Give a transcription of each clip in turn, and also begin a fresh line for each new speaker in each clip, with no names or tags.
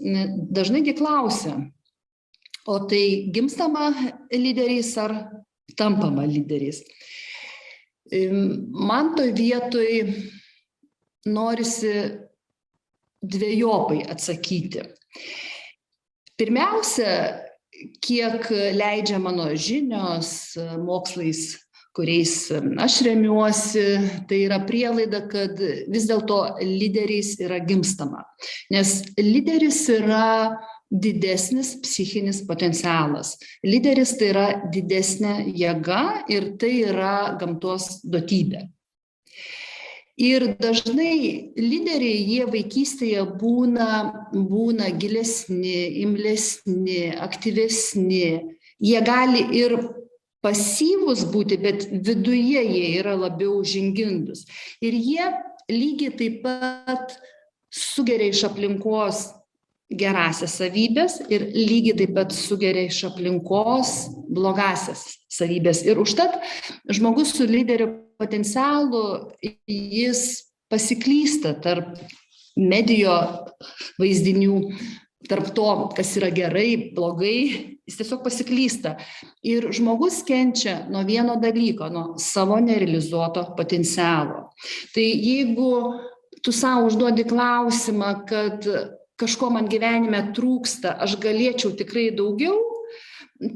dažnai klausia, o tai gimstama lyderiais ar tampama lyderiais? Man toj vietoj norisi dvejopai atsakyti. Pirmiausia, kiek leidžia mano žinios, mokslais, kuriais aš remiuosi, tai yra prielaida, kad vis dėlto lyderiais yra gimstama. Nes lyderis yra didesnis psichinis potencialas. Lyderis tai yra didesnė jėga ir tai yra gamtos duotybė. Ir dažnai lyderiai, jie vaikystėje būna gilesni, imlesni, aktyvesni. Jie gali ir pasyvūs būti, bet viduje jie yra labiau žingindus. Ir jie lygiai taip pat sugeria iš aplinkos gerasias savybės ir lygiai taip pat sugeria iš aplinkos blogasias savybės. Ir užtat žmogus su lyderio potencialu, jis pasiklysta tarp medijo vaizdinių, tarp to, kas yra gerai, blogai, jis tiesiog pasiklysta. Ir žmogus kenčia nuo vieno dalyko, nuo savo nerealizuoto potencialo. Tai jeigu tu savo užduodi klausimą, kad kažko man gyvenime trūksta, aš galėčiau tikrai daugiau,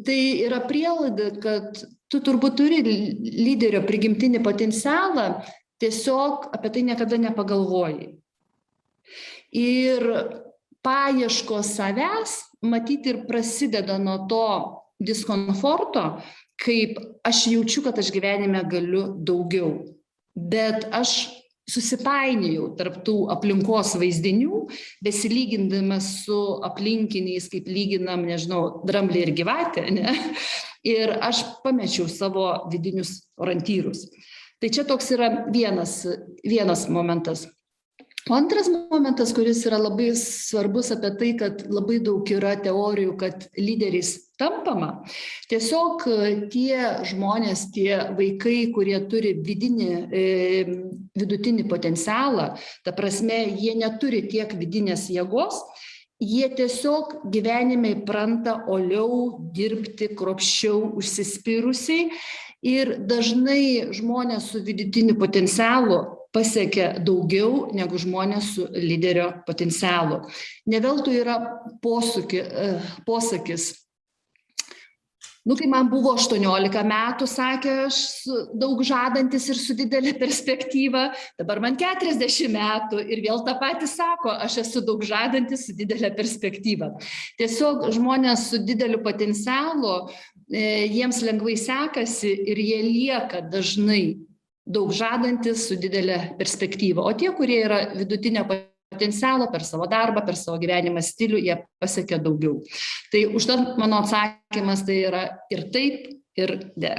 tai yra prielaida, kad tu turbūt turi lyderio prigimtinį potencialą, tiesiog apie tai niekada nepagalvoji. Ir paieškos savęs, matyti ir prasideda nuo to diskomforto, kaip aš jaučiu, kad aš gyvenime galiu daugiau. Bet aš susipainiojau tarp tų aplinkos vaizdinių, besilygindamas su aplinkiniais, kaip lyginam, nežinau, dramblį ir gyvatę, ne? Ir aš pamečiau savo vidinius orientyrus. Tai čia toks yra vienas momentas. O antras momentas, kuris yra labai svarbus apie tai, kad labai daug yra teorijų, kad lyderiais tampama. Tiesiog tie žmonės, tie vaikai, kurie turi vidutinį potencialą, ta prasme, jie neturi tiek vidinės jėgos, jie tiesiog gyvenime įpranta uoliau dirbti, kruopščiau, užsispyrusiai. Ir dažnai žmonės su vidutiniu potencialu pasiekia daugiau negu žmonės su lyderio potencialu. Ne veltui yra posakis. Kai man buvo 18 metų, sakė, aš daug žadantis ir su didelė perspektyva, dabar man 40 metų ir vėl tą patį sako, aš esu daug žadantis su didelė perspektyva. Tiesiog žmonės su dideliu potencialu, jiems lengvai sekasi ir jie lieka dažnai daug žadantis su didelė perspektyva. O tie, kurie yra vidutinio potencialo per savo darbą, per savo gyvenimą stilių, jie pasiekia daugiau. Tai užtat mano atsakymas tai yra ir taip, ir ne.